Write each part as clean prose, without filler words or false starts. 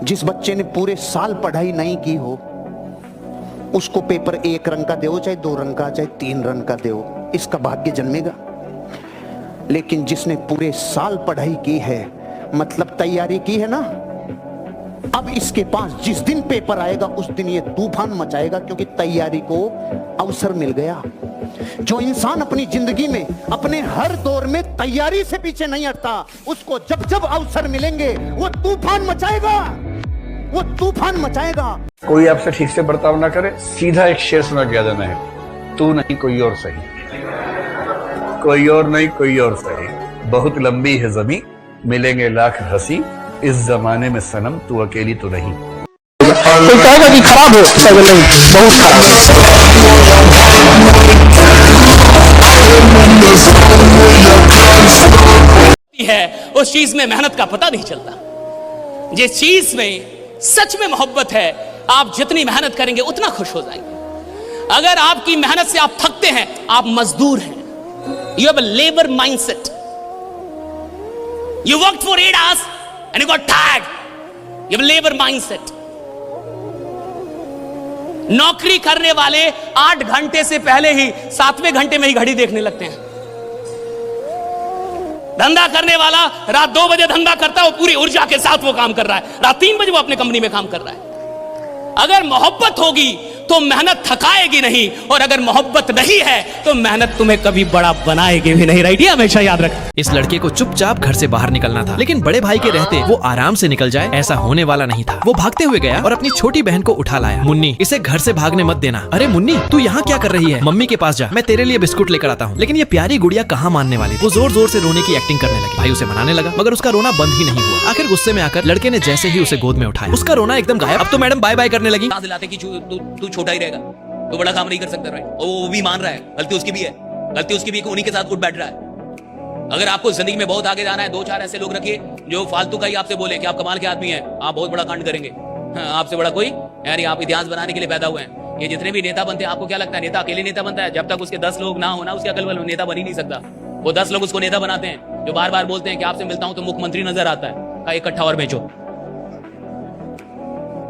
जिस बच्चे ने पूरे साल पढ़ाई नहीं की हो उसको पेपर 1 रंग का दो, चाहे 2 रंग का, चाहे 3 रंग का दो, इसका भाग्य जन्मेगा। लेकिन जिसने पूरे साल पढ़ाई की है, मतलब तैयारी की है ना, अब इसके पास जिस दिन पेपर आएगा उस दिन ये तूफान मचाएगा, क्योंकि तैयारी को अवसर मिल गया। जो इंसान अपनी जिंदगी में अपने हर दौर में तैयारी से पीछे नहीं हटता, उसको जब जब अवसर मिलेंगे वो तूफान मचाएगा, वो तूफान मचाएगा। कोई आपसे ठीक से बर्ताव ना करे, सीधा एक शेर सुना के आ जाना है, तू नहीं कोई और सही, कोई और नहीं कोई और सही, बहुत लंबी है ज़मीं, मिलेंगे लाख हंसी, इस जमाने में सनम तू अकेली तो नहीं। कोई कहेगा कि खराब हो, बहुत खराब है। उस चीज में मेहनत का पता नहीं चलता। जिस चीज में सच में मोहब्बत है, आप जितनी मेहनत करेंगे उतना खुश हो जाएंगे। अगर आपकी मेहनत से आप थकते हैं, आप मजदूर हैं। You have a labor mindset. You worked for 8 hours and you got tired. You have a labor mindset. नौकरी करने वाले 8 घंटे से पहले ही 7वें घंटे में ही घड़ी देखने लगते हैं। धंधा करने वाला रात 2 बजे धंधा करता है, वो पूरी ऊर्जा के साथ वो काम कर रहा है। रात 3 बजे वो अपने कंपनी में काम कर रहा है। अगर मोहब्बत होगी तो मेहनत थकाएगी नहीं, और अगर मोहब्बत नहीं है तो मेहनत तुम्हें कभी बड़ा बनाएगी भी नहीं। राइट, ये हमेशा याद रख। इस लड़के को चुपचाप घर से बाहर निकलना था, लेकिन बड़े भाई के रहते वो आराम से निकल जाए ऐसा होने वाला नहीं था। वो भागते हुए गया और अपनी छोटी बहन को उठा लाया। मुन्नी, इसे घर से भागने मत देना। अरे मुन्नी, तू यहाँ क्या कर रही है? मम्मी के पास जा, मैं तेरे लिए बिस्कुट लेकर आता हूँ। लेकिन ये प्यारी गुड़िया कहाँ मानने वाली। वो जोर जोर से रोने की एक्टिंग करने लगी। भाई उसे मनाने लगा, मगर उसका रोना बंद ही नहीं हुआ। आखिर गुस्से में आकर लड़के ने जैसे ही उसे गोद में उठाया, उसका रोना एकदम गायब। अब तो मैडम बाय बाय करने लगी। दिलाते कि तू छोटा ही रहेगा, तो बड़ा काम नहीं कर सकता। राइट, और वो भी मान रहा है, गलती उसकी भी है। गलती उसकी भी है कि उन्हीं के साथ उठ बैठ रहा है। अगर आपको जिंदगी में बहुत आगे जाना है, 2-4 ऐसे लोग रखिए जो फालतू का ही आपसे बोले कि आप कमाल के आदमी हैं, आप बहुत बड़ा कांड करेंगे। आपसे बड़ा कोई यानी आप इतिहास बनाने के लिए पैदा हुए हैं। ये जितने भी नेता बनते हैं, आपको क्या लगता है नेता अकेले नेता बनता है? जब तक उसके 10 लोग ना हो ना, उसके अकल वाले नेता बन ही नहीं सकता। वो 10 लोग उसको नेता बनाते हैं, जो बार बार बोलते हैं कि आपसे मिलता हूं तो मुख्यमंत्री नजर आता है। का इकट्ठा और बेचो।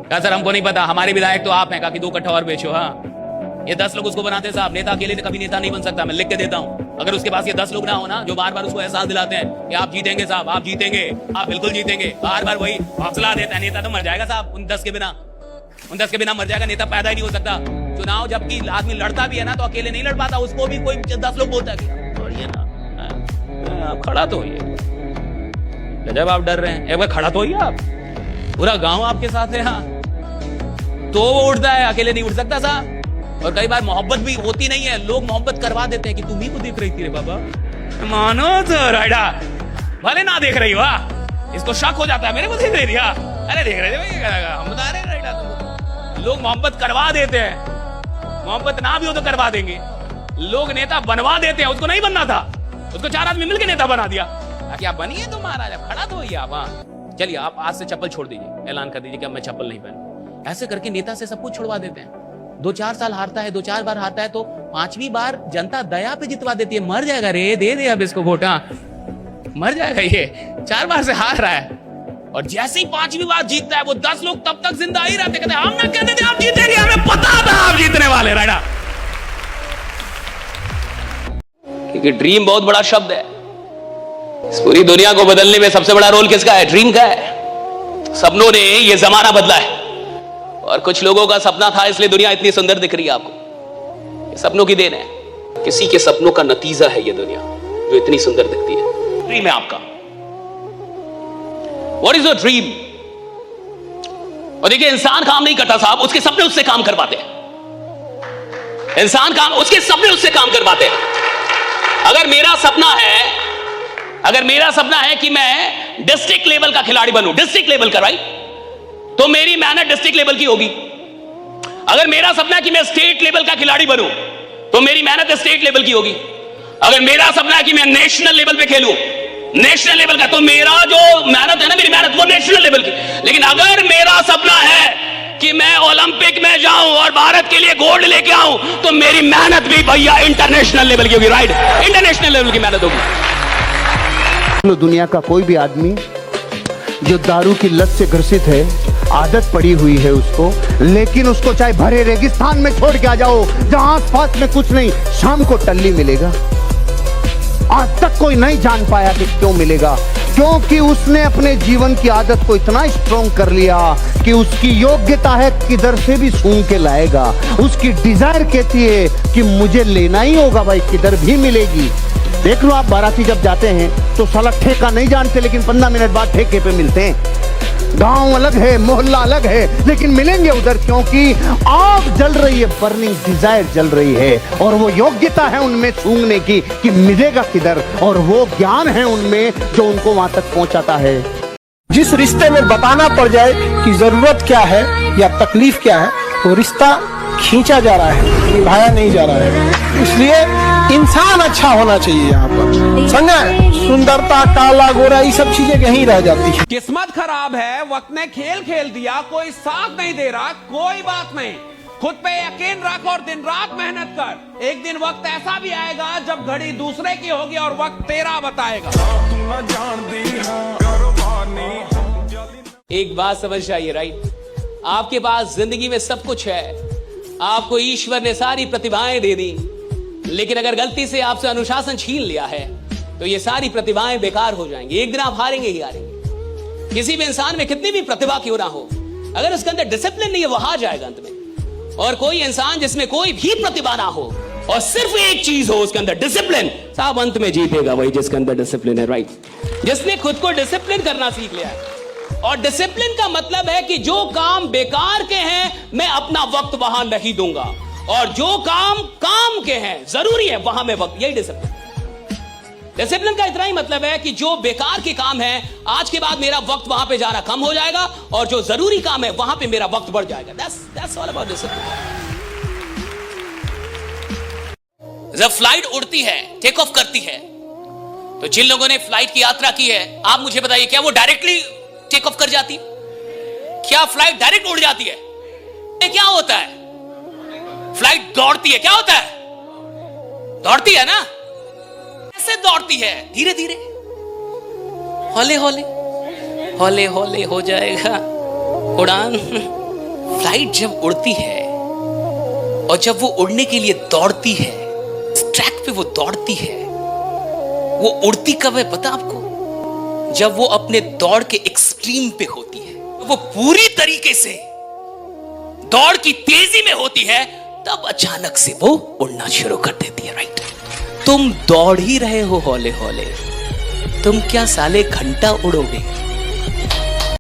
क्या सर, हमको नहीं पता, हमारे विधायक तो आप हैं, कि 2 कट्ठा और बेचो। हाँ, ये 10 लोग उसको बनाते हैं साहब। नेता अकेले कभी नेता नहीं बन सकता, मैं लिख के देता हूं। अगर उसके पास ये 10 लोग ना हो ना, जो बार बार उसको एहसास दिलाते हैं कि आप जीतेंगे साहब, आप जीतेंगे, आप बिल्कुल जीतेंगे, बार बार वही हौसला देता है, नेता तो मर जाएगा साहब। उन 10 के बिना मर जाएगा, नेता पैदा ही नहीं हो सकता। चुनाव जबकि आदमी लड़ता भी है ना, तो अकेले नहीं लड़ पाता, उसको भी कोई 10 लोग बोलता है और ये ना आप खड़ा तो होइए। जब आप डर रहे हैं, एक बार खड़ा तो होइए आप। पूरा गांव आपके साथ है, हाँ, तो वो उठता है, अकेले नहीं उठ सकता साहब। और कई बार मोहब्बत भी होती नहीं है, लोग मोहब्बत करवा देते हैं कि तुम ही को देख रही थी रे बाबा, मानो तो राइडा, भले ना देख रही हो, इसको शक हो जाता है मेरे को देख रही थी। अरे देख रहे थे, हम बता रहे राइडा तुमको। लोग मोहब्बत करवा देते हैं, मोहब्बत ना भी हो तो करवा देंगे। लोग नेता बनवा देते हैं, उसको नहीं बनना था, उसको 4 आदमी मिलकर नेता बना दिया। ताकि आप बनिए तो महाराजा, खड़ा तो होइए आप। चलिए आप आज से चप्पल छोड़ दीजिए, ऐलान कर दीजिए कि अब मैं चप्पल नहीं पहनूं। ऐसे करके नेता से सब कुछ छुड़वा देते हैं। 2-4 साल हारता है, 2-4 बार हारता है, तो 5वीं बार जनता दया पे जितवा देती है। मर जाएगा रे, दे दे अब इसको वोट, मर जाएगा ये, 4 बार से हार रहा है। और जैसे ही 5वीं बार जीतता है, वो 10 लोग तब तक जिंदा ही रहते, कहते हम ना कहते थे आप जीतेंगे, हमें पता था आप जीतने वाले। राइडा, क्योंकि ड्रीम बहुत बड़ा शब्द है। इस पूरी दुनिया को बदलने में सबसे बड़ा रोल किसका है? ड्रीम का है। सपनों ने ये जमाना बदला है, और कुछ लोगों का सपना था, इसलिए दुनिया इतनी सुंदर दिख रही है आपको। ये सपनों की देन है, किसी के सपनों का नतीजा है ये दुनिया, जो इतनी सुंदर दिखती है। ड्रीम है आपका। What is your dream? और देखिए, इंसान काम नहीं करता साहब, उसके सपने उससे काम करवाते हैं। इंसान काम, उसके सपने उससे काम करवाते हैं। अगर मेरा सपना है कि मैं डिस्ट्रिक्ट लेवल का खिलाड़ी बनूं, डिस्ट्रिक्ट लेवल का, राइट, तो मेरी मेहनत डिस्ट्रिक्ट लेवल की होगी। अगर मेरा सपना है कि मैं स्टेट लेवल का खिलाड़ी बनूं, तो मेरी मेहनत स्टेट लेवल की होगी। अगर मेरा सपना है कि मैं नेशनल लेवल पे खेलूं, नेशनल लेवल का, तो मेरा जो मेहनत है ना, मेरी मेहनत वो नेशनल लेवल की। लेकिन अगर मेरा सपना है कि मैं ओलंपिक में जाऊं और भारत के लिए गोल्ड लेके आऊं, तो मेरी मेहनत भी भैया इंटरनेशनल लेवल की होगी। राइट, इंटरनेशनल लेवल की मेहनत होगी। दुनिया का कोई भी आदमी जो दारू की लत से ग्रसित है, आदत पड़ी हुई है उसको, लेकिन उसको चाहे भरे रेगिस्तान में छोड़ के आ जाओ जहां आसपास में कुछ नहीं, शाम को टल्ली मिलेगा। आज तक कोई नहीं जान पाया कि क्यों मिलेगा, क्योंकि उसने अपने जीवन की आदत को इतना स्ट्रॉन्ग कर लिया कि उसकी योग्यता है किधर से भी सूंघ के लाएगा। उसकी डिजायर कहती है कि मुझे लेना ही होगा भाई, किधर भी मिलेगी। देख लो आप बाराती जब जाते हैं तो साला ठेका नहीं जानते, लेकिन 15 मिनट बाद ठेके पे मिलते हैं। गांव अलग है, मोहल्ला अलग है, लेकिन मिलेंगे उधर, क्योंकि आग जल रही है, बर्निंग डिजायर जल रही है, और वो योग्यता है उनमें सूंघने की कि मिलेगा किधर, और वो ज्ञान है उनमें जो उनको वहां तक पहुंचाता है। जिस रिश्ते में बताना पड़ जाए कि जरूरत क्या है या तकलीफ क्या है, वो रिश्ता खींचा जा रहा है, निभाया नहीं जा रहा है। इसलिए इंसान अच्छा होना चाहिए। यहाँ पर समझा, सुंदरता, काला गोरा, ये सब चीजें यहीं रह जाती है। किस्मत खराब है, वक्त ने खेल खेल दिया, कोई साथ नहीं दे रहा, कोई बात नहीं, खुद पे यकीन रख और दिन रात मेहनत कर। एक दिन वक्त ऐसा भी आएगा जब घड़ी दूसरे की होगी और वक्त तेरा बताएगा। एक बात समझ आइए, राइट? आपके पास जिंदगी में सब कुछ है, आपको ईश्वर ने सारी प्रतिभाएं दे दी, लेकिन अगर गलती से आपसे अनुशासन छीन लिया है तो ये सारी प्रतिभाएं बेकार हो जाएंगी। एक दिन आप हारेंगे ही हारेंगे। किसी भी इंसान में कितनी भी प्रतिभा क्यों ना हो, अगर उसके अंदर डिसिप्लिन नहीं है, वो हार जाएगा अंत में। और कोई इंसान जिसमें कोई भी प्रतिभा ना हो और सिर्फ एक चीज हो उसके अंदर, डिसिप्लिन, साहब अंत में जीतेगा वही जिसके अंदर डिसिप्लिन है, राइट? जिसने खुद को डिसिप्लिन करना सीख लिया है। और डिसिप्लिन का मतलब है कि जो काम बेकार के हैं मैं अपना वक्त वहां नहीं दूंगा, और जो काम काम के हैं, जरूरी है, वहां मैं वक्त, यही डिसिप्लिन। डिसिप्लिन का इतना ही मतलब है कि जो बेकार के काम है आज के बाद मेरा वक्त वहां पे जाना कम हो जाएगा, और जो जरूरी काम है वहां पे मेरा वक्त बढ़ जाएगा। That's all about discipline. जब फ्लाइट उड़ती है, टेक ऑफ करती है, तो जिन लोगों ने फ्लाइट की यात्रा की है, आप मुझे बताइए, क्या वो डायरेक्टली टेक ऑफ कर जाती? क्या फ्लाइट डायरेक्ट उड़ जाती है? क्या होता है? फ्लाइट दौड़ती है, क्या होता है? दौड़ती है ना? कैसे दौड़ती है? धीरे धीरे, हौले हौले, हौले हौले हो जाएगा उड़ान। फ्लाइट जब उड़ती है और जब वो उड़ने के लिए दौड़ती है, ट्रैक पे वो दौड़ती है, वो उड़ती कब है पता आपको? जब वो अपने दौड़ के एक्सट्रीम पे होती है, वो पूरी तरीके से दौड़ की तेजी में होती है, तब अचानक से वो उड़ना शुरू कर देती है, राइट? तुम दौड़ ही रहे हो हौले हौले, तुम क्या साले घंटा उड़ोगे?